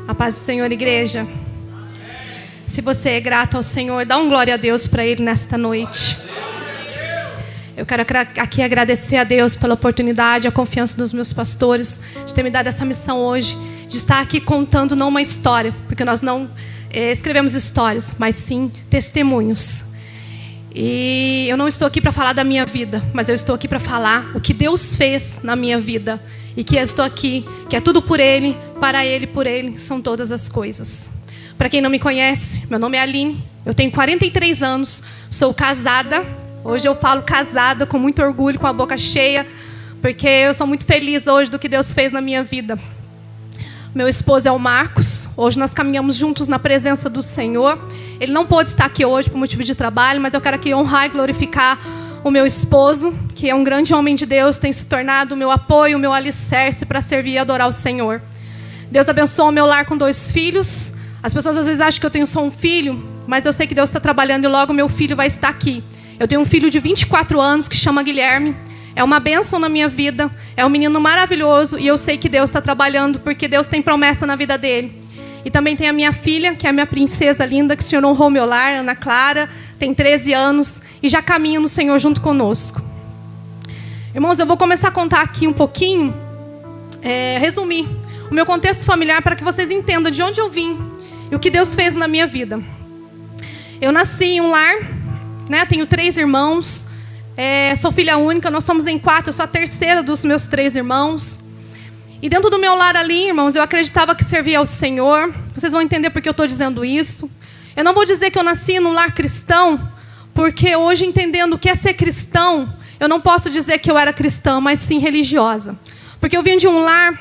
A paz do Senhor, igreja. Se você é grato ao Senhor, dá um glória a Deus para Ele nesta noite. Eu quero aqui agradecer a Deus pela oportunidade, a confiança dos meus pastores, de ter me dado essa missão hoje, de estar aqui contando não uma história, porque nós não escrevemos histórias, mas sim testemunhos. E eu não estou aqui para falar da minha vida, mas eu estou aqui para falar o que Deus fez na minha vida. E que eu estou aqui, que é tudo por Ele, para Ele, por Ele, são todas as coisas. Para quem não me conhece, meu nome é Aline, eu tenho 43 anos, sou casada. Hoje eu falo casada com muito orgulho, com a boca cheia, porque eu sou muito feliz hoje do que Deus fez na minha vida. Meu esposo é o Marcos, hoje nós caminhamos juntos na presença do Senhor. Ele não pôde estar aqui hoje por motivo de trabalho, mas eu quero aqui honrar e glorificar o meu esposo, que é um grande homem de Deus, tem se tornado o meu apoio, o meu alicerce para servir e adorar o Senhor. Deus abençoa o meu lar com 2 filhos. As pessoas às vezes acham que eu tenho só um filho, mas eu sei que Deus está trabalhando e logo meu filho vai estar aqui. Eu tenho um filho de 24 anos que chama Guilherme. É uma bênção na minha vida, é um menino maravilhoso e eu sei que Deus está trabalhando porque Deus tem promessa na vida dele. E também tem a minha filha, que é a minha princesa linda, que o Senhor honrou meu lar, Ana Clara, tem 13 anos e já caminha no Senhor junto conosco. Irmãos, eu vou começar a contar aqui um pouquinho, resumir o meu contexto familiar para que vocês entendam de onde eu vim e o que Deus fez na minha vida. Eu nasci em um lar, né, tenho 3 irmãos, sou filha única, nós somos em 4, eu sou a terceira dos meus 3 irmãos. E dentro do meu lar ali, irmãos, eu acreditava que servia ao Senhor. Vocês vão entender por que eu estou dizendo isso. Eu não vou dizer que eu nasci num lar cristão, porque hoje, entendendo o que é ser cristão, eu não posso dizer que eu era cristã, mas sim religiosa. Porque eu vim de um lar,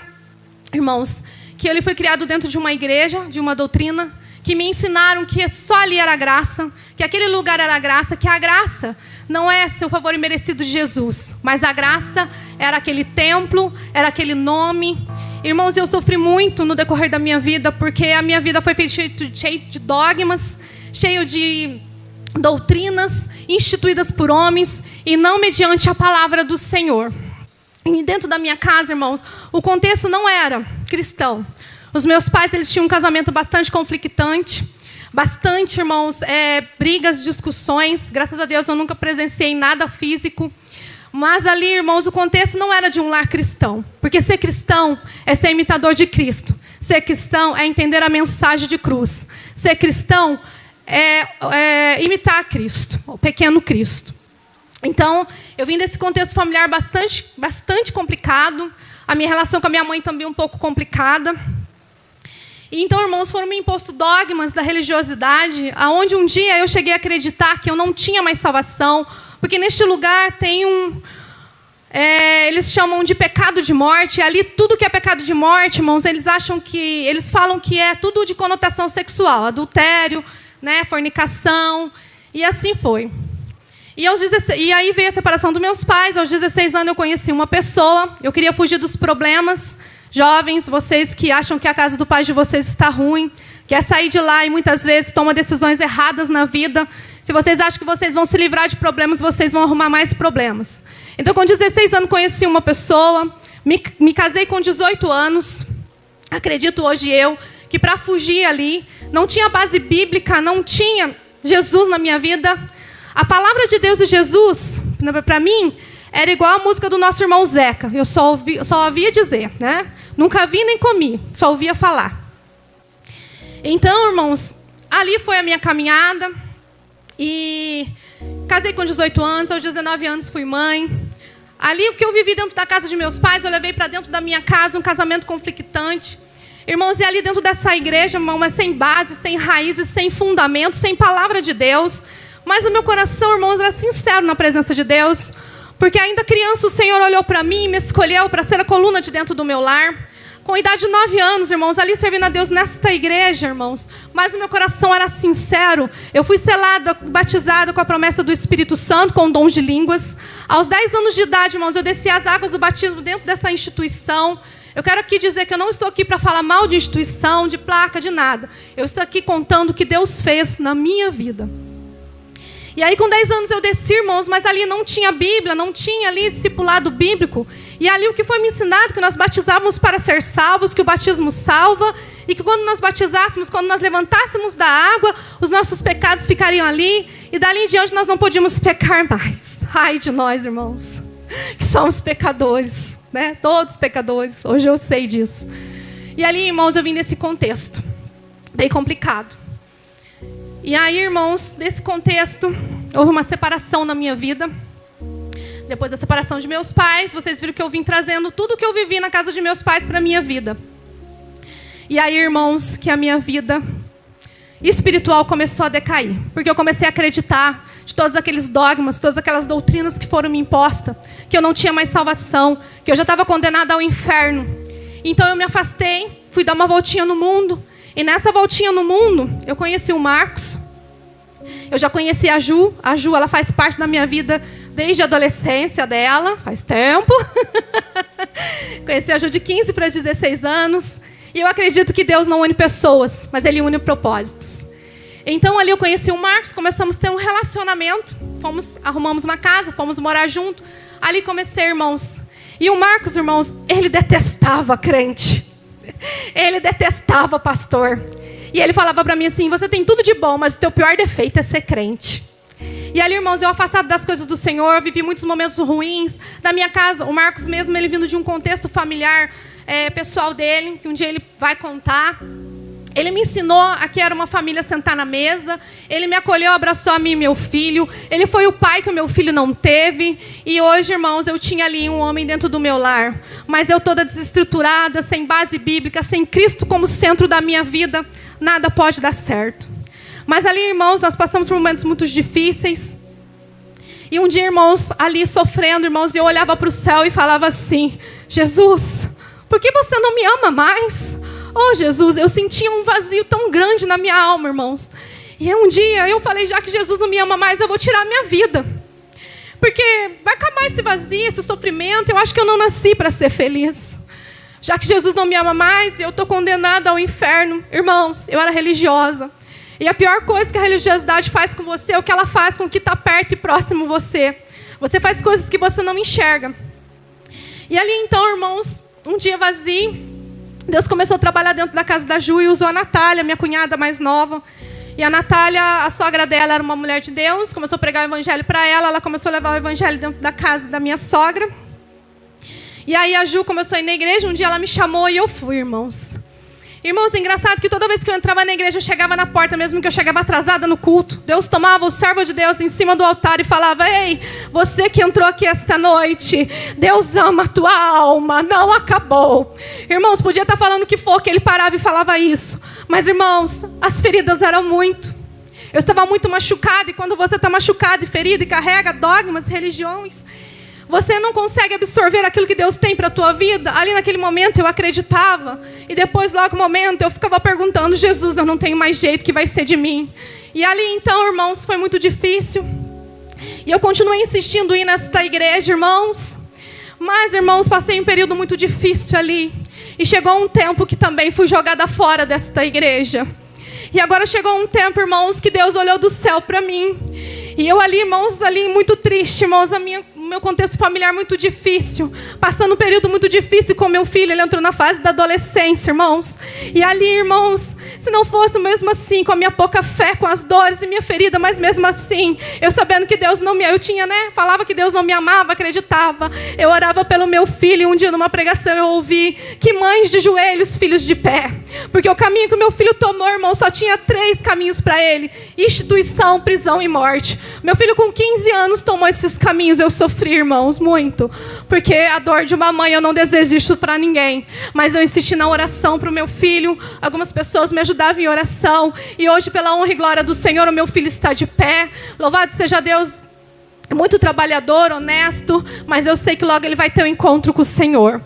irmãos, que ele foi criado dentro de uma igreja, de uma doutrina, que me ensinaram que só ali era graça, que aquele lugar era graça, que a graça não é seu favor imerecido de Jesus, mas a graça era aquele templo, era aquele nome. Irmãos, eu sofri muito no decorrer da minha vida, porque a minha vida foi feita cheia de dogmas, cheio de doutrinas instituídas por homens e não mediante a palavra do Senhor. E dentro da minha casa, irmãos, o contexto não era cristão. Os meus pais, eles tinham um casamento bastante conflitante, bastante, irmãos, brigas, discussões. Graças a Deus eu nunca presenciei nada físico. Mas ali, irmãos, o contexto não era de um lar cristão. Porque ser cristão é ser imitador de Cristo. Ser cristão é entender a mensagem de cruz. Ser cristão é imitar Cristo, o pequeno Cristo. Então, eu vim desse contexto familiar bastante complicado. A minha relação com a minha mãe também um pouco complicada. E então, irmãos, foram me impostos dogmas da religiosidade, aonde um dia eu cheguei a acreditar que eu não tinha mais salvação, porque neste lugar tem eles chamam de pecado de morte, e ali tudo que é pecado de morte, irmãos, eles falam que é tudo de conotação sexual, adultério, né, fornicação, e assim foi. E aí veio a separação dos meus pais. Aos 16 anos eu conheci uma pessoa, eu queria fugir dos problemas. Jovens, vocês que acham que a casa do pai de vocês está ruim, quer sair de lá e muitas vezes toma decisões erradas na vida. Se vocês acham que vocês vão se livrar de problemas, vocês vão arrumar mais problemas. Então, com 16 anos, conheci uma pessoa, me casei com 18 anos. Acredito hoje que para fugir ali, não tinha base bíblica, não tinha Jesus na minha vida. A palavra de Deus e Jesus, para mim, era igual a música do nosso irmão Zeca. Eu só ouvia dizer, né? Nunca vi nem comi, só ouvia falar. Então, irmãos, ali foi a minha caminhada. E casei com 18 anos, aos 19 anos fui mãe. Ali, o que eu vivi dentro da casa de meus pais, eu levei para dentro da minha casa um casamento conflitante. Irmãos, e ali dentro dessa igreja, irmão, mas sem base, sem raízes, sem fundamento, sem palavra de Deus. Mas o meu coração, irmãos, era sincero na presença de Deus. Porque ainda criança o Senhor olhou para mim e me escolheu para ser a coluna de dentro do meu lar. Com idade de 9 anos, irmãos, ali servindo a Deus nesta igreja, irmãos. Mas o meu coração era sincero. Eu fui selada, batizada com a promessa do Espírito Santo, com dons de línguas. Aos 10 anos de idade, irmãos, eu desci as águas do batismo dentro dessa instituição. Eu quero aqui dizer que eu não estou aqui para falar mal de instituição, de placa, de nada. Eu estou aqui contando o que Deus fez na minha vida. E aí com 10 anos eu desci, irmãos, mas ali não tinha Bíblia, não tinha ali discipulado bíblico. E ali o que foi me ensinado, que nós batizávamos para ser salvos, que o batismo salva, e que quando nós batizássemos, quando nós levantássemos da água, os nossos pecados ficariam ali, e dali em diante nós não podíamos pecar mais. Ai de nós, irmãos, que somos pecadores, né? Todos pecadores, hoje eu sei disso. E ali, irmãos, eu vim desse contexto, bem complicado. E aí, irmãos, nesse contexto, houve uma separação na minha vida. Depois da separação de meus pais, vocês viram que eu vim trazendo tudo que eu vivi na casa de meus pais para a minha vida. E aí, irmãos, que a minha vida espiritual começou a decair. Porque eu comecei a acreditar de todos aqueles dogmas, todas aquelas doutrinas que foram me impostas, que eu não tinha mais salvação, que eu já estava condenada ao inferno. Então eu me afastei, fui dar uma voltinha no mundo. E nessa voltinha no mundo, eu conheci o Marcos. Eu já conheci a Ju. A Ju, ela faz parte da minha vida desde a adolescência dela, faz tempo. Conheci a Ju de 15 para 16 anos. E eu acredito que Deus não une pessoas, mas Ele une propósitos. Então ali eu conheci o Marcos, começamos a ter um relacionamento. Arrumamos uma casa, fomos morar junto. Ali comecei, irmãos. E o Marcos, irmãos, ele detestava crente. Ele detestava pastor. E ele falava para mim assim: você tem tudo de bom, mas o teu pior defeito é ser crente. E ali, irmãos, eu afastado das coisas do Senhor, vivi muitos momentos ruins. Da minha casa, o Marcos mesmo, ele vindo de um contexto familiar pessoal dele, que um dia ele vai contar. Ele me ensinou a que era uma família sentar na mesa. Ele me acolheu, abraçou a mim e meu filho. Ele foi o pai que o meu filho não teve. E hoje, irmãos, eu tinha ali um homem dentro do meu lar. Mas eu toda desestruturada, sem base bíblica, sem Cristo como centro da minha vida, nada pode dar certo. Mas ali, irmãos, nós passamos por momentos muito difíceis. E um dia, irmãos, ali sofrendo, irmãos, eu olhava para o céu e falava assim: Jesus, por que você não me ama mais? Oh, Jesus, eu sentia um vazio tão grande na minha alma, irmãos. E um dia eu falei: já que Jesus não me ama mais, eu vou tirar a minha vida. Porque vai acabar esse vazio, esse sofrimento. Eu acho que eu não nasci para ser feliz. Já que Jesus não me ama mais, eu estou condenada ao inferno. Irmãos, eu era religiosa. E a pior coisa que a religiosidade faz com você é o que ela faz com o que está perto e próximo você. Você faz coisas que você não enxerga. E ali então, irmãos, um dia vazio, Deus começou a trabalhar dentro da casa da Ju e usou a Natália, minha cunhada mais nova. E a Natália, a sogra dela era uma mulher de Deus, começou a pregar o evangelho para ela, ela começou a levar o evangelho dentro da casa da minha sogra. E aí a Ju começou a ir na igreja, um dia ela me chamou e eu fui, irmãos. Irmãos, é engraçado que toda vez que eu entrava na igreja, eu chegava na porta, mesmo que eu chegava atrasada no culto. Deus tomava o servo de Deus em cima do altar e falava: ei, você que entrou aqui esta noite, Deus ama a tua alma, não acabou. Irmãos, podia estar falando o que for, que ele parava e falava isso. Mas, irmãos, as feridas eram muito. Eu estava muito machucada, e quando você está machucado e ferido e carrega dogmas, religiões, você não consegue absorver aquilo que Deus tem para a tua vida. Ali naquele momento eu acreditava. E depois, logo no momento, eu ficava perguntando: Jesus, eu não tenho mais jeito, que vai ser de mim? E ali então, irmãos, foi muito difícil. E eu continuei insistindo em ir nesta igreja, irmãos. Mas, irmãos, passei um período muito difícil ali. E chegou um tempo que também fui jogada fora desta igreja. E agora chegou um tempo, irmãos, que Deus olhou do céu para mim. E eu ali, irmãos, ali muito triste, irmãos, o meu contexto familiar muito difícil, passando um período muito difícil com meu filho. Ele entrou na fase da adolescência, irmãos. E ali, irmãos, se não fosse mesmo assim, com a minha pouca fé, com as dores e minha ferida, mas mesmo assim, eu sabendo que Deus não me... Eu tinha, falava que Deus não me amava, acreditava. Eu orava pelo meu filho, e um dia numa pregação eu ouvi: que mães de joelhos, filhos de pé. Porque o caminho que o meu filho tomou, irmão, só tinha 3 caminhos para ele: instituição, prisão e morte. Meu filho com 15 anos tomou esses caminhos. Eu sofri, irmãos, muito. Porque a dor de uma mãe, eu não desejo isso para ninguém. Mas eu insisti na oração para o meu filho. Algumas pessoas me ajudavam em oração. E hoje, pela honra e glória do Senhor, o meu filho está de pé. Louvado seja Deus. Muito trabalhador, honesto. Mas eu sei que logo ele vai ter um encontro com o Senhor.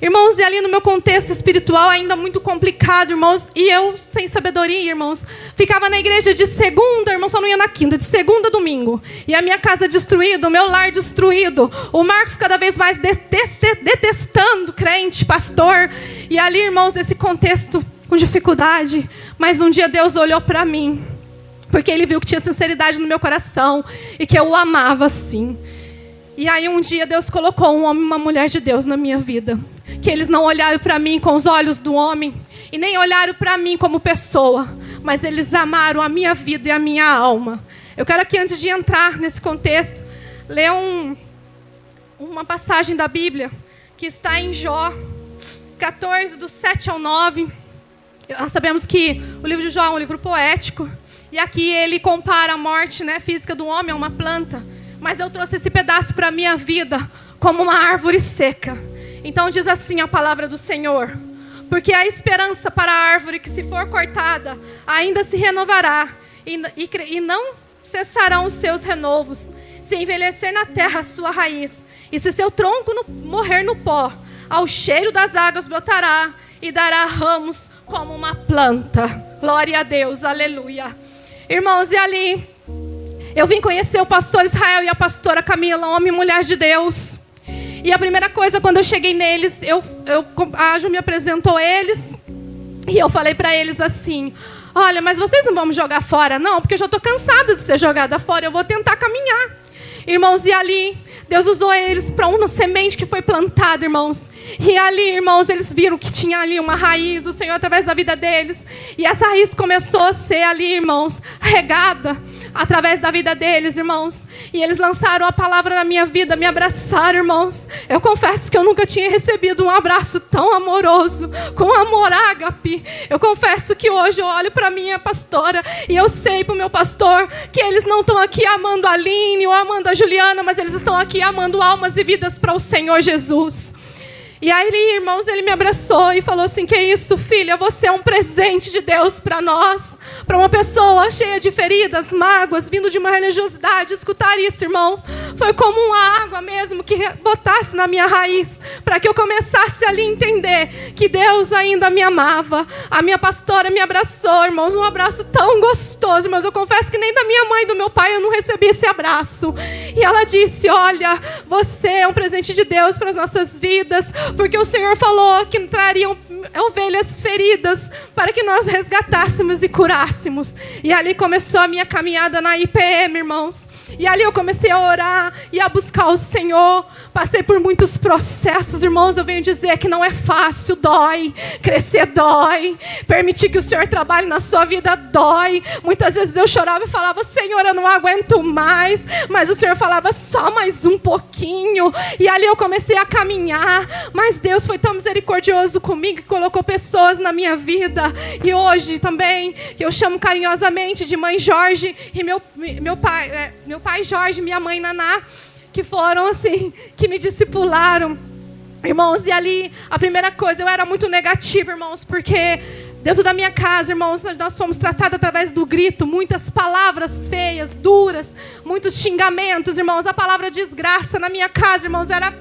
Irmãos, e ali no meu contexto espiritual ainda muito complicado, irmãos, e eu sem sabedoria, irmãos, ficava na igreja de segunda, irmãos, só não ia na quinta, de segunda a domingo, e a minha casa destruída, o meu lar destruído, o Marcos cada vez mais detestando crente, pastor, e ali, irmãos, nesse contexto com dificuldade, mas um dia Deus olhou para mim, Porque ele viu que tinha sinceridade no meu coração e que eu o amava assim. E aí um dia Deus colocou um homem e uma mulher de Deus na minha vida. Que eles não olharam para mim com os olhos do homem e nem olharam para mim como pessoa, mas eles amaram a minha vida e a minha alma. Eu quero aqui, antes de entrar nesse contexto, ler uma passagem da Bíblia que está em Jó 14, do 7 ao 9. Nós sabemos que o livro de Jó é um livro poético. E aqui ele compara a morte, né, física do homem a uma planta. Mas eu trouxe esse pedaço para a minha vida como uma árvore seca. Então diz assim a palavra do Senhor: porque a esperança para a árvore que, se for cortada, ainda se renovará, e não cessarão os seus renovos, se envelhecer na terra a sua raiz, e se seu tronco morrer no pó, ao cheiro das águas brotará, e dará ramos como uma planta. Glória a Deus, aleluia. Irmãos, e ali eu vim conhecer o pastor Israel e a pastora Camila, homem e mulher de Deus. E a primeira coisa, quando eu cheguei neles, a Ju me apresentou eles. E eu falei para eles assim: olha, mas vocês não vão me jogar fora não? Porque eu já estou cansada de ser jogada fora, eu vou tentar caminhar. Irmãos, e ali Deus usou eles para uma semente que foi plantada, irmãos. E ali, irmãos, eles viram que tinha ali uma raiz, o Senhor através da vida deles. E essa raiz começou a ser ali, irmãos, regada através da vida deles, irmãos. E eles lançaram a palavra na minha vida, me abraçaram, irmãos. Eu confesso que eu nunca tinha recebido um abraço tão amoroso, com amor ágape. Eu confesso que hoje eu olho para minha pastora e eu sei para o meu pastor que eles não estão aqui amando a Aline ou amando a Juliana, mas eles estão aqui amando almas e vidas para o Senhor Jesus. E aí, irmãos, ele me abraçou e falou assim: que isso, filha, você é um presente de Deus para nós. Para uma pessoa cheia de feridas, mágoas, vindo de uma religiosidade, escutar isso, irmão, foi como uma água mesmo que botasse na minha raiz, para que eu começasse ali a entender que Deus ainda me amava. A minha pastora me abraçou, irmãos, um abraço tão gostoso, irmãos. Eu confesso que nem da minha mãe e do meu pai eu não recebi esse abraço. E ela disse: olha, você é um presente de Deus para as nossas vidas, porque o Senhor falou que trariam ovelhas feridas para que nós resgatássemos e curássemos. E ali começou a minha caminhada na IPM, irmãos. E ali eu comecei a orar e a buscar o Senhor. Passei por muitos processos, irmãos. Eu venho dizer que não é fácil, dói. Crescer dói. Permitir que o Senhor trabalhe na sua vida dói. Muitas vezes eu chorava e falava: Senhor, eu não aguento mais. Mas o Senhor falava: só mais um pouquinho. E ali eu comecei a caminhar. Mas Deus foi tão misericordioso comigo que colocou pessoas na minha vida. E hoje também, que eu chamo carinhosamente de Mãe Jorge e meu pai Jorge, minha mãe Naná, que foram assim, que me discipularam, irmãos. E ali, a primeira coisa, eu era muito negativa, irmãos, porque dentro da minha casa, irmãos, nós fomos tratados através do grito, muitas palavras feias, duras, muitos xingamentos, irmãos. A palavra desgraça na minha casa, irmãos, era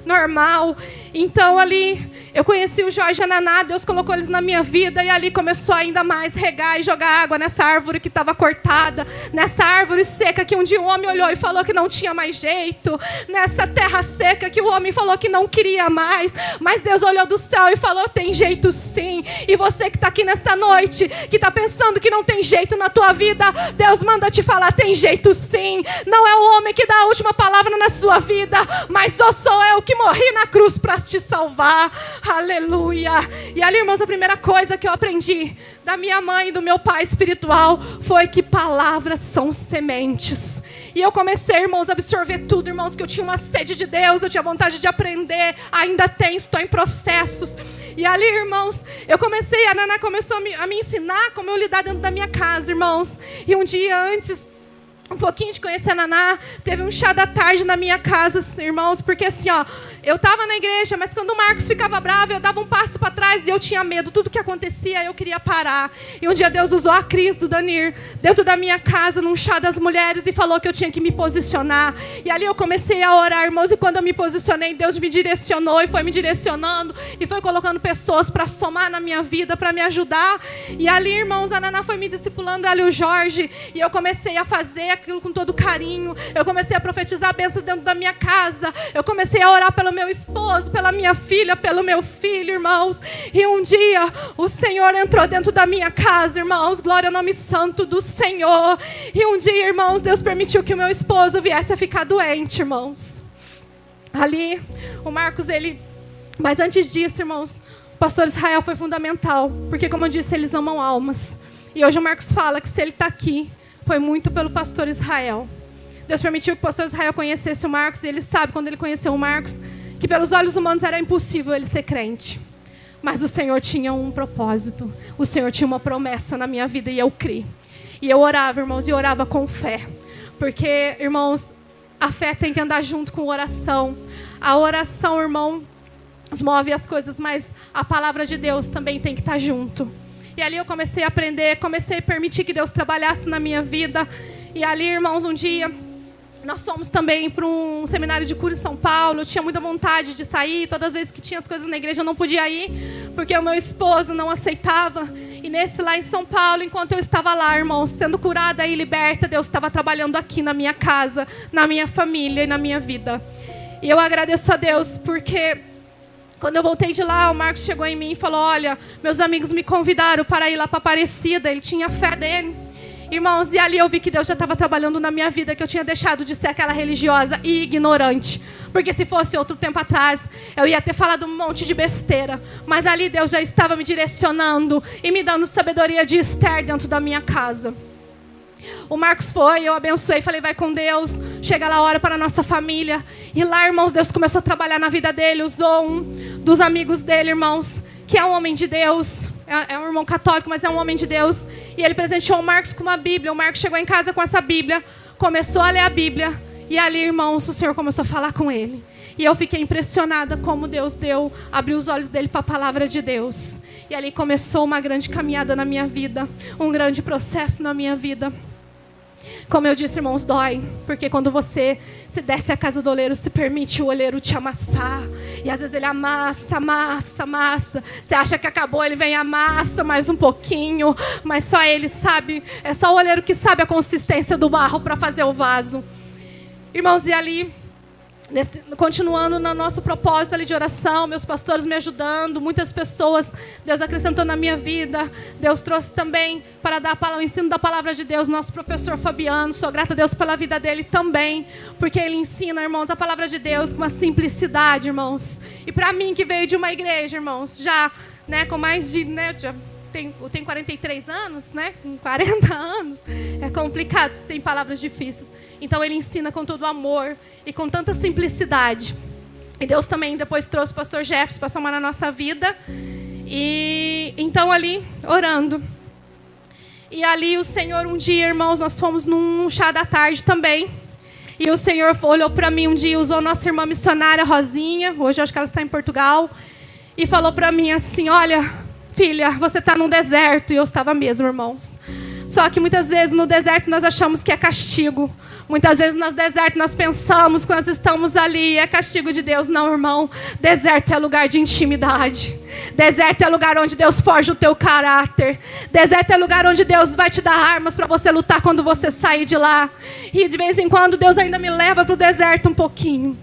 normal. Então ali eu conheci o Jorge e a Naná, Deus colocou eles na minha vida, e ali começou ainda mais regar e jogar água nessa árvore que estava cortada, nessa árvore seca que um dia um homem olhou e falou que não tinha mais jeito, nessa terra seca que o homem falou que não queria mais, mas Deus olhou do céu e falou: tem jeito sim. E você que está aqui nesta noite, que está pensando que não tem jeito na tua vida, Deus manda te falar: tem jeito sim. Não é o homem que dá a última palavra na sua vida, mas sou eu que morri na cruz para te salvar. Aleluia. E ali, irmãos, a primeira coisa que eu aprendi da minha mãe e do meu pai espiritual foi que palavras são sementes. E eu comecei, irmãos, a absorver tudo, irmãos, que eu tinha uma sede de Deus, eu tinha vontade de aprender, ainda tenho, estou em processos. E ali, irmãos, a Naná começou a me ensinar como eu lidar dentro da minha casa, irmãos. E um dia antes, um pouquinho de conhecer a Naná, teve um chá da tarde na minha casa, irmãos, porque assim, ó, eu estava na igreja, mas quando o Marcos ficava bravo, eu dava um passo para trás e eu tinha medo. Tudo que acontecia, eu queria parar. E um dia Deus usou a Cris do Danir dentro da minha casa, num chá das mulheres, e falou que eu tinha que me posicionar. E ali eu comecei a orar, irmãos, e quando eu me posicionei, Deus me direcionou e foi me direcionando e foi colocando pessoas para somar na minha vida, para me ajudar. E ali, irmãos, a Naná foi me discipulando, ali o Jorge, e eu comecei a fazer aquilo com todo carinho. Eu comecei a profetizar bênçãos dentro da minha casa. Eu comecei a orar pelo meu esposo, pela minha filha, pelo meu filho, irmãos. E um dia o Senhor entrou dentro da minha casa, irmãos. Glória ao nome santo do Senhor. E um dia, irmãos, Deus permitiu que o meu esposo viesse a ficar doente, irmãos. Ali, o Marcos, Mas antes disso, irmãos, o pastor Israel foi fundamental. Porque, como eu disse, eles amam almas. E hoje o Marcos fala que se ele está aqui, foi muito pelo pastor Israel. Deus permitiu que o pastor Israel conhecesse o Marcos. E ele sabe, quando ele conheceu o Marcos, que pelos olhos humanos era impossível ele ser crente. Mas o Senhor tinha um propósito. O Senhor tinha uma promessa na minha vida e eu criei. E eu orava, irmãos, e orava com fé. Porque, irmãos, a fé tem que andar junto com oração. A oração, irmão, move as coisas, mas a palavra de Deus também tem que estar junto. E ali eu comecei a aprender, comecei a permitir que Deus trabalhasse na minha vida. E ali, irmãos, um dia, nós fomos também para um seminário de cura em São Paulo. Eu tinha muita vontade de sair. Todas as vezes que tinha as coisas na igreja eu não podia ir, porque o meu esposo não aceitava. E nesse lá em São Paulo, enquanto eu estava lá, irmãos, sendo curada e liberta, Deus estava trabalhando aqui na minha casa, na minha família e na minha vida. E eu agradeço a Deus, porque quando eu voltei de lá, o Marcos chegou em mim e falou: olha, meus amigos me convidaram para ir lá para Aparecida. Ele tinha fé dele. Irmãos, e ali eu vi que Deus já estava trabalhando na minha vida, que eu tinha deixado de ser aquela religiosa e ignorante. Porque se fosse outro tempo atrás, eu ia ter falado um monte de besteira. Mas ali Deus já estava me direcionando e me dando sabedoria de Esther dentro da minha casa. O Marcos foi, eu abençoei, falei: vai com Deus, chega lá, ora para a nossa família. E lá, irmãos, Deus começou a trabalhar na vida dele, usou um dos amigos dele, irmãos, que é um homem de Deus, é um irmão católico, mas é um homem de Deus. E ele presenteou o Marcos com uma Bíblia. O Marcos chegou em casa com essa Bíblia, começou a ler a Bíblia. E ali, irmãos, o Senhor começou a falar com ele. E eu fiquei impressionada como Deus abriu os olhos dele para a palavra de Deus. E ali começou uma grande caminhada na minha vida, um grande processo na minha vida. Como eu disse, irmãos, dói. Porque quando você se desce à casa do oleiro, se permite o oleiro te amassar. E às vezes ele amassa, amassa, amassa. Você acha que acabou, ele vem e amassa mais um pouquinho. Mas só ele sabe, é só o oleiro que sabe a consistência do barro para fazer o vaso. Irmãos, e ali, continuando no nosso propósito ali de oração, meus pastores me ajudando, muitas pessoas, Deus acrescentou na minha vida. Deus trouxe também para dar o ensino da palavra de Deus, nosso professor Fabiano. Sou grata a Deus pela vida dele também, porque ele ensina, irmãos, a palavra de Deus com uma simplicidade, irmãos. E para mim, que veio de uma igreja, irmãos, já, com mais de, eu tenho 43 anos, com 40 anos, é complicado, tem palavras difíceis. Então ele ensina com todo amor e com tanta simplicidade. E Deus também depois trouxe o pastor Jefferson para somar na nossa vida. E então ali, orando. E ali o Senhor, um dia, irmãos, nós fomos num chá da tarde também. E o Senhor olhou para mim um dia, usou nossa irmã missionária Rosinha, hoje eu acho que ela está em Portugal, e falou para mim assim: olha, filha, você está num deserto. E eu estava mesmo, irmãos. Só que muitas vezes no deserto nós achamos que é castigo. Muitas vezes no deserto nós pensamos que nós estamos ali, é castigo de Deus. Não, irmão. Deserto é lugar de intimidade. Deserto é lugar onde Deus forja o teu caráter. Deserto é lugar onde Deus vai te dar armas para você lutar quando você sair de lá. E de vez em quando Deus ainda me leva para o deserto um pouquinho.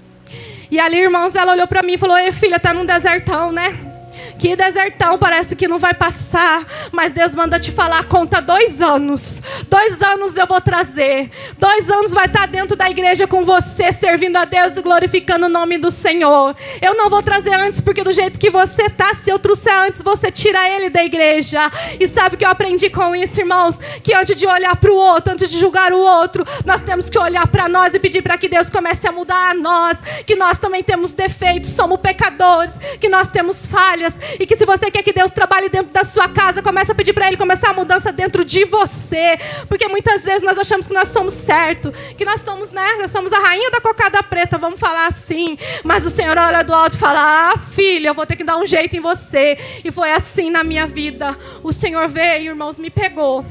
E ali, irmãos, ela olhou para mim e falou: ei, filha, tá num desertão, né? Que desertão, parece que não vai passar. Mas Deus manda te falar: conta 2 anos. 2 anos eu vou trazer. 2 anos vai estar dentro da igreja com você, servindo a Deus e glorificando o nome do Senhor. Eu não vou trazer antes, porque do jeito que você está, se eu trouxer antes, você tira ele da igreja. E sabe o que eu aprendi com isso, irmãos? Que antes de olhar para o outro, antes de julgar o outro, nós temos que olhar para nós e pedir para que Deus comece a mudar a nós. Que nós também temos defeitos, somos pecadores, que nós temos falhas. E que se você quer que Deus trabalhe dentro da sua casa, comece a pedir para Ele começar a mudança dentro de você. Porque muitas vezes nós achamos que nós somos certo, que nós somos, nós somos a rainha da cocada preta, vamos falar assim. Mas o Senhor olha do alto e fala: ah, filha, eu vou ter que dar um jeito em você. E foi assim na minha vida. O Senhor veio, irmãos, me pegou.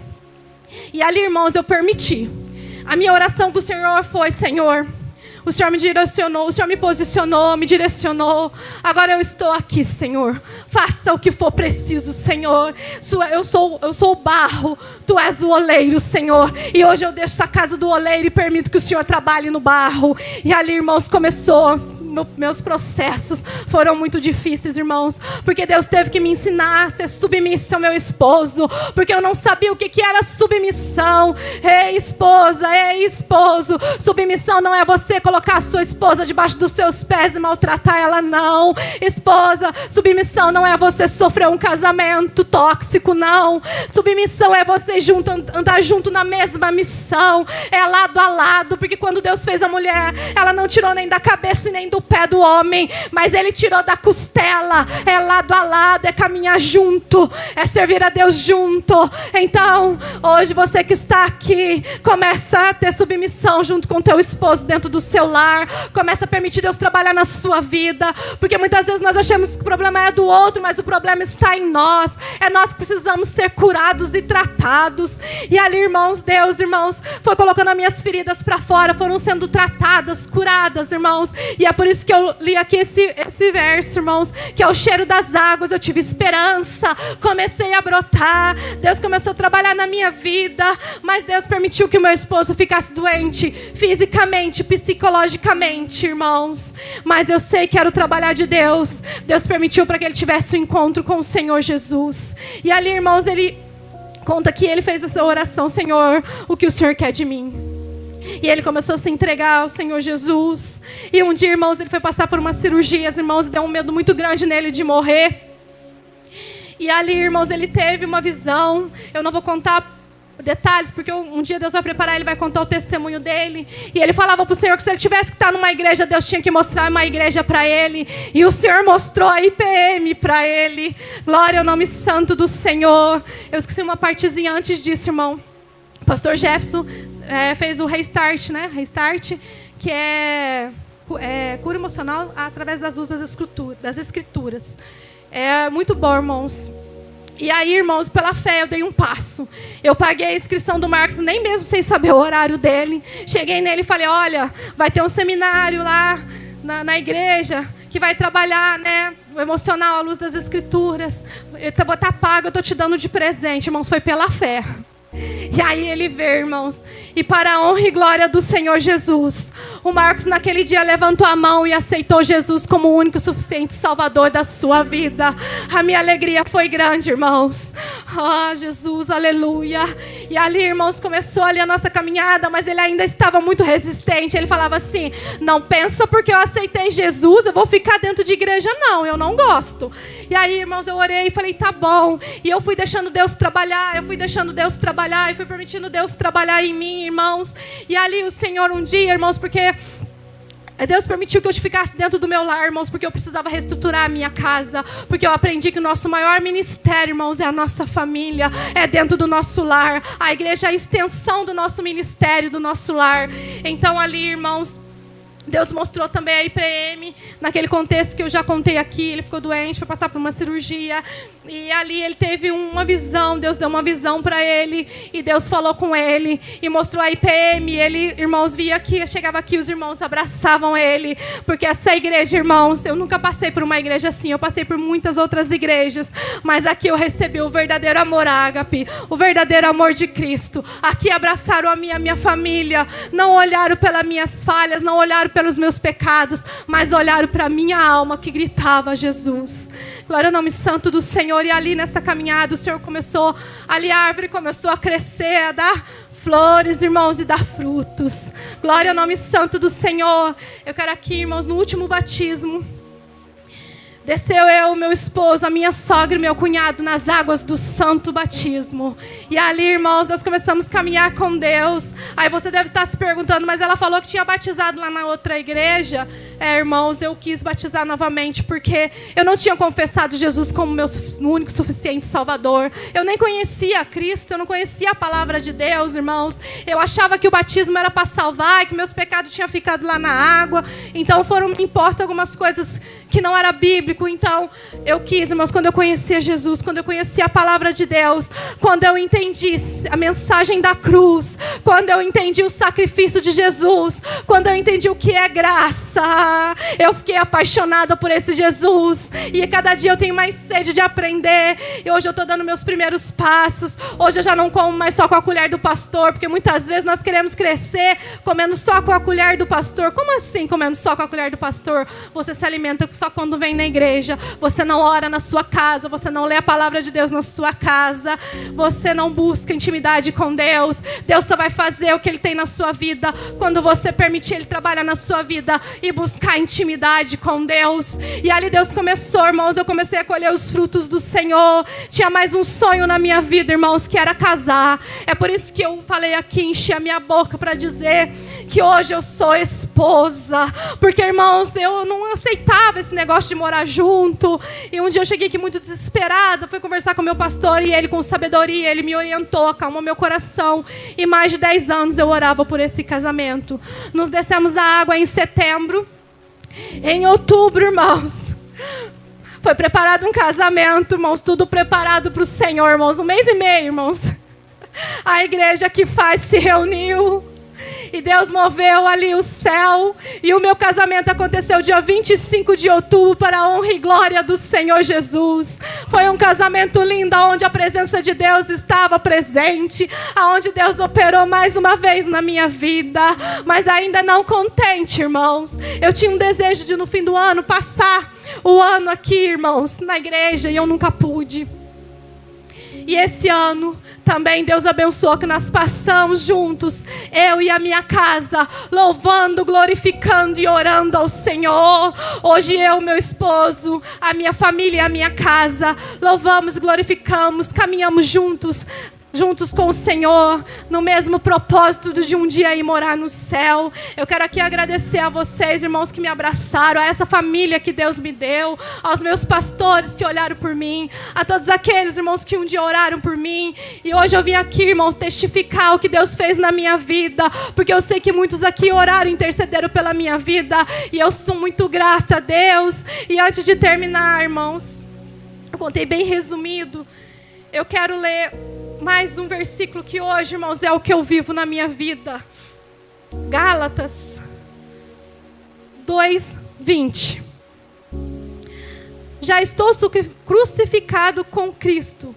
E ali, irmãos, eu permiti. A minha oração com o Senhor foi: Senhor, O Senhor me direcionou, o Senhor me posicionou, me direcionou. Agora eu estou aqui, Senhor. Faça o que for preciso, Senhor. Eu sou o barro, Tu és o oleiro, Senhor. E hoje eu deixo a casa do oleiro e permito que o Senhor trabalhe no barro. E ali, irmãos, começou. Meus processos foram muito difíceis, irmãos, porque Deus teve que me ensinar a ser submissa ao meu esposo, porque eu não sabia o que era submissão. Ei, esposa, ei, esposo, submissão não é você colocar a sua esposa debaixo dos seus pés e maltratar ela, não. Esposa, submissão não é você sofrer um casamento tóxico, não. Submissão é você andar junto na mesma missão, é lado a lado, porque quando Deus fez a mulher, ela não tirou nem da cabeça e nem do pé do homem, mas Ele tirou da costela. É lado a lado, é caminhar junto, é servir a Deus junto. Então, hoje você que está aqui, começa a ter submissão junto com o teu esposo dentro do seu lar. Começa a permitir Deus trabalhar na sua vida, porque muitas vezes nós achamos que o problema é do outro, mas o problema está em nós. É nós que precisamos ser curados e tratados. E ali, irmãos, Deus, irmãos, foi colocando as minhas feridas para fora, foram sendo tratadas, curadas, irmãos. E é por isso que eu li aqui esse verso, irmãos, que é o cheiro das águas. Eu tive esperança, comecei a brotar, Deus começou a trabalhar na minha vida, mas Deus permitiu que o meu esposo ficasse doente, fisicamente, psicologicamente, irmãos. Mas eu sei que era o trabalhar de Deus. Deus permitiu para que ele tivesse um encontro com o Senhor Jesus. E ali, irmãos, ele conta que ele fez essa oração: Senhor, o que o Senhor quer de mim? E ele começou a se entregar ao Senhor Jesus. E um dia, irmãos, ele foi passar por uma cirurgia. Os irmãos, deu um medo muito grande nele de morrer. E ali, irmãos, ele teve uma visão. Eu não vou contar detalhes, porque um dia Deus vai preparar, ele vai contar o testemunho dele. E ele falava para o Senhor que se ele tivesse que estar numa igreja, Deus tinha que mostrar uma igreja para ele. E o Senhor mostrou a IPM para ele. Glória ao nome santo do Senhor. Eu esqueci uma partezinha antes disso, irmão. O pastor Jefferson fez o Restart, né? Restart, que é cura emocional através das luzes das escrituras. É muito bom, irmãos. E aí, irmãos, pela fé eu dei um passo. Eu paguei a inscrição do Marcos, nem mesmo sem saber o horário dele. Cheguei nele e falei: olha, vai ter um seminário lá na igreja que vai trabalhar, né, o emocional à luz das escrituras. Eu vou estar pago, eu estou te dando de presente. Irmãos, foi pela fé. E aí ele vê, irmãos, e para a honra e glória do Senhor Jesus, o Marcos naquele dia levantou a mão e aceitou Jesus como o único e suficiente Salvador da sua vida. A minha alegria foi grande, irmãos. Jesus, aleluia. E ali, irmãos, começou ali a nossa caminhada, mas ele ainda estava muito resistente. Ele falava assim: não pensa porque eu aceitei Jesus, eu vou ficar dentro de igreja, não, eu não gosto. E aí, irmãos, eu orei e falei: tá bom. E eu fui deixando Deus trabalhar, e fui permitindo Deus trabalhar em mim, irmãos. E ali o Senhor um dia, irmãos, porque Deus permitiu que eu ficasse dentro do meu lar, irmãos, porque eu precisava reestruturar a minha casa, porque eu aprendi que o nosso maior ministério, irmãos, é a nossa família, é dentro do nosso lar. A igreja é a extensão do nosso ministério, do nosso lar. Então ali, irmãos, Deus mostrou também a IPM, naquele contexto que eu já contei aqui. Ele ficou doente, foi passar por uma cirurgia. E ali ele teve uma visão, Deus deu uma visão para ele. E Deus falou com ele e mostrou a IPM. Ele, irmãos, via aqui, chegava aqui, os irmãos abraçavam ele. Porque essa igreja, irmãos, eu nunca passei por uma igreja assim. Eu passei por muitas outras igrejas. Mas aqui eu recebi o verdadeiro amor ágape, o verdadeiro amor de Cristo. Aqui abraçaram a minha família. Não olharam pelas minhas falhas, não olharam pelos meus pecados, mas olharam para a minha alma que gritava Jesus. Glória ao nome santo do Senhor. E ali nesta caminhada o Senhor começou, ali a árvore começou a crescer, a dar flores, irmãos, e dar frutos. Glória ao nome santo do Senhor. Eu quero aqui, irmãos, no último batismo, desceu eu, meu esposo, a minha sogra e meu cunhado nas águas do santo batismo. E ali, irmãos, nós começamos a caminhar com Deus. Aí você deve estar se perguntando: mas ela falou que tinha batizado lá na outra igreja. Irmãos, eu quis batizar novamente porque eu não tinha confessado Jesus como meu único suficiente Salvador. Eu nem conhecia Cristo, eu não conhecia a palavra de Deus, irmãos. Eu achava que o batismo era para salvar e que meus pecados tinham ficado lá na água. Então foram impostas algumas coisas que não era bíblico. bíblico. Então, eu quis, irmãos, quando eu conhecia Jesus, quando eu conhecia a palavra de Deus, quando eu entendi a mensagem da cruz, quando eu entendi o sacrifício de Jesus, quando eu entendi o que é graça, eu fiquei apaixonada por esse Jesus. E cada dia eu tenho mais sede de aprender. E hoje eu estou dando meus primeiros passos. Hoje eu já não como mais só com a colher do pastor, porque muitas vezes nós queremos crescer comendo só com a colher do pastor. Como assim comendo só com a colher do pastor? Você se alimenta só quando vem na igreja. Você não ora na sua casa. Você não lê a palavra de Deus na sua casa. Você não busca intimidade com Deus. Deus só vai fazer o que Ele tem na sua vida quando você permitir Ele trabalhar na sua vida e buscar intimidade com Deus. E ali Deus começou, irmãos. Eu comecei a colher os frutos do Senhor. Tinha mais um sonho na minha vida, irmãos, que era casar. É por isso que eu falei aqui, enchi a minha boca para dizer que hoje eu sou esposa. Porque, irmãos, eu não aceitava esse negócio de morar junto. E um dia eu cheguei aqui muito desesperada, fui conversar com meu pastor e ele, com sabedoria, ele me orientou, acalmou meu coração. E mais de 10 anos eu orava por esse casamento. Nos descemos a água em setembro. Em outubro, irmãos, foi preparado um casamento, irmãos, tudo preparado para o Senhor, irmãos. 1 mês e meio, irmãos. A igreja que faz se reuniu. E Deus moveu ali o céu. E o meu casamento aconteceu dia 25 de outubro para a honra e glória do Senhor Jesus. Foi um casamento lindo, onde a presença de Deus estava presente, onde Deus operou mais uma vez na minha vida. Mas ainda não contente, irmãos, eu tinha um desejo de no fim do ano passar o ano aqui, irmãos, na igreja, e eu nunca pude. E esse ano também Deus abençoou que nós passamos juntos, eu e a minha casa, louvando, glorificando e orando ao Senhor. Hoje eu, meu esposo, a minha família e a minha casa, louvamos, glorificamos, caminhamos juntos com o Senhor, no mesmo propósito de um dia ir morar no céu. Eu quero aqui agradecer a vocês, irmãos, que me abraçaram, a essa família que Deus me deu, aos meus pastores que olharam por mim, a todos aqueles, irmãos, que um dia oraram por mim. E hoje eu vim aqui, irmãos, testificar o que Deus fez na minha vida, porque eu sei que muitos aqui oraram e intercederam pela minha vida, e eu sou muito grata a Deus. E antes de terminar, irmãos, eu contei bem resumido, eu quero ler mais um versículo que hoje, irmãos, é o que eu vivo na minha vida. Gálatas 2:20. Já estou crucificado com Cristo,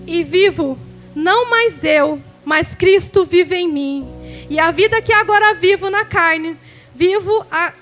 e vivo, não mais eu, mas Cristo vive em mim. E a vida que agora vivo na carne, vivo-a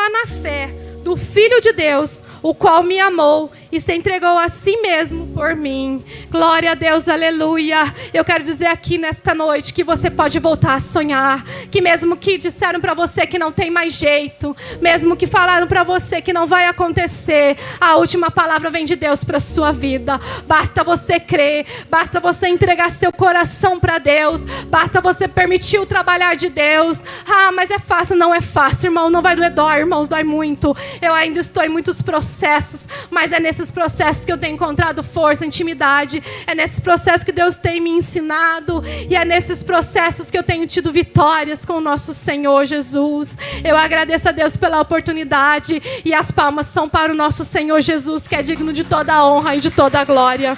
na fé do Filho de Deus, o qual me amou e se entregou a si mesmo por mim. Glória a Deus, aleluia. Eu quero dizer aqui nesta noite que você pode voltar a sonhar, que mesmo que disseram para você que não tem mais jeito, mesmo que falaram para você que não vai acontecer, a última palavra vem de Deus para a sua vida. Basta você crer, basta você entregar seu coração para Deus, basta você permitir o trabalhar de Deus. Ah, mas é fácil? Não é fácil, irmão, não vai doer, dói, irmãos, dói muito. Eu ainda estou em muitos processos, mas é nesses processos que eu tenho encontrado força, intimidade. É nesses processos que Deus tem me ensinado. E é nesses processos que eu tenho tido vitórias com o nosso Senhor Jesus. Eu agradeço a Deus pela oportunidade. E as palmas são para o nosso Senhor Jesus, que é digno de toda a honra e de toda a glória.